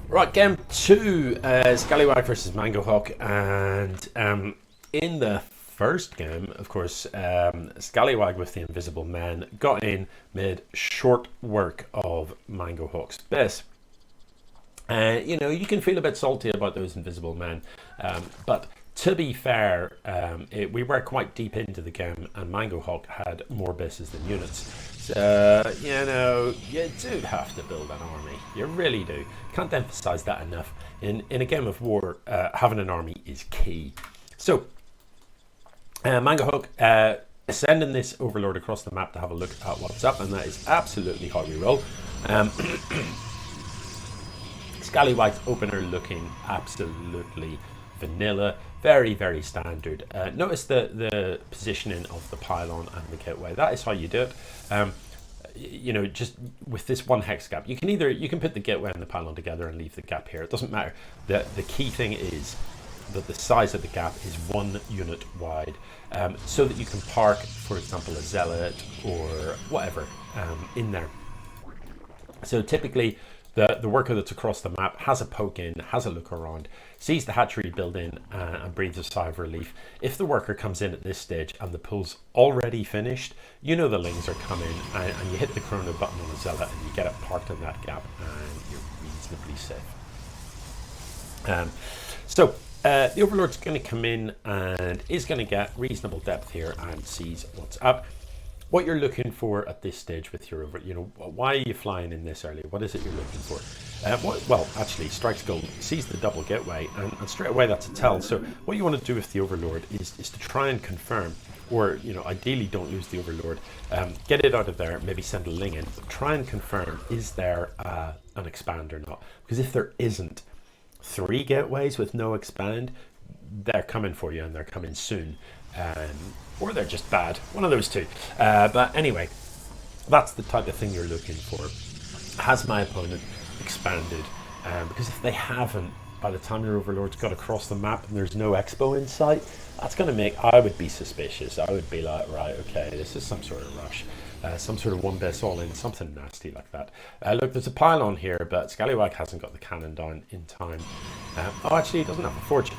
Right, game two, Scallywag versus MangoHawk, and in the first game, of course, Scallywag with the invisible men got in, made short work of MangoHawk's base. You know, you can feel a bit salty about those invisible men, but to be fair, we were quite deep into the game, and MangoHawk had more bases than units. So, you know, you do have to build an army. You really do. Can't emphasize that enough. In a game of war, having an army is key. So, MangoHawk sending this overlord across the map to have a look at what's up, and that is absolutely how we roll. Scallywag's opener looking absolutely vanilla, very, very standard. Notice the positioning of the pylon and the gateway. That is how you do it. You know, just with this one hex gap, you can put the gateway and the pylon together and leave the gap here. It doesn't matter. The key thing is that the size of the gap is 1 unit wide, so that you can park, for example, a zealot or whatever in there. So typically, the worker that's across the map has a poke in, has a look around, sees the hatchery build in, and breathes a sigh of relief. If the worker comes in at this stage and the pull's already finished, you know the lings are coming, and you hit the chrono button on the zealot and you get it parked in that gap, and you're reasonably safe. The overlord's going to come in and is going to get reasonable depth here and sees what's up. What you're looking for at this stage with your over, you know, why are you flying in this early? What is it you're looking for? Well, actually, strikes gold, sees the double gateway, and straight away that's a tell. So what you want to do with the overlord is to try and confirm, or, you know, ideally don't lose the overlord, get it out of there, maybe send a ling in, but try and confirm, is there an expand or not? Because if there isn't, 3 gateways with no expand, they're coming for you, and they're coming soon. Or they're just bad, one of those two. But anyway, that's the type of thing you're looking for. Has my opponent expanded? Because if they haven't, by the time your overlord's got across the map and there's no expo in sight, that's going to make, I would be suspicious. I would be like, right, okay, this is some sort of rush. Some sort of one base all in, something nasty like that. Look, there's a pylon here, but Scallywag hasn't got the cannon down in time. Actually, he doesn't have a forge.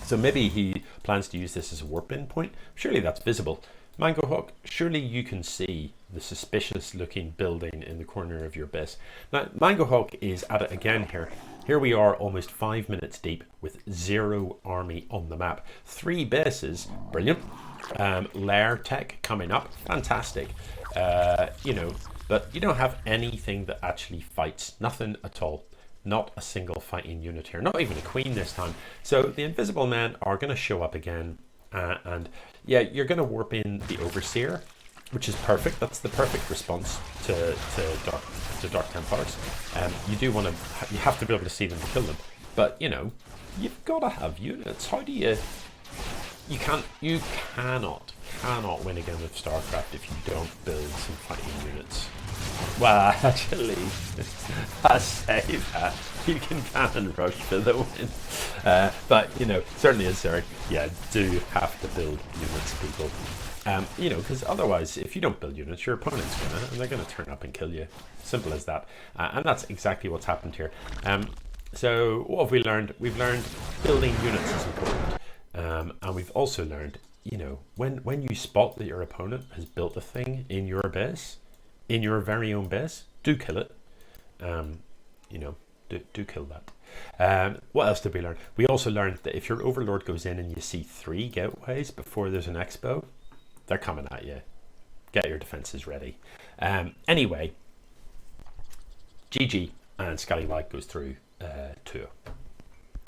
So maybe he plans to use this as a warp in point. Surely that's visible. MangoHawk, surely you can see the suspicious looking building in the corner of your base. Now, MangoHawk is at it again here. Here we are almost 5 minutes deep with 0 army on the map. 3 bases, brilliant. Lair tech coming up, fantastic. You know, but you don't have anything that actually fights, nothing at all. Not a single fighting unit here, not even a queen this time. So the invisible men are going to show up again, and yeah, you're going to warp in the overseer, which is perfect. That's the perfect response to Dark Templars. You do want to, you have to be able to see them and kill them, but you know, you've got to have units. How do you cannot win a game of StarCraft if you don't build some fighting units. Well, actually, I say that you can cannon rush for the win, but you know, certainly as Eric, yeah, do have to build units, people. You know, because otherwise, if you don't build units, your opponent's and they're gonna turn up and kill you. Simple as that, and that's exactly what's happened here. So what have we learned? We've learned building units is important, and we've also learned, you know, when you spot that your opponent has built a thing in your base, in your very own base, do kill it. You know, do kill that. What else did we learn? We also learned that if your overlord goes in and you see 3 gateways before there's an expo, they're coming at you. Get your defenses ready. Anyway, GG, and Scallywag goes through 2.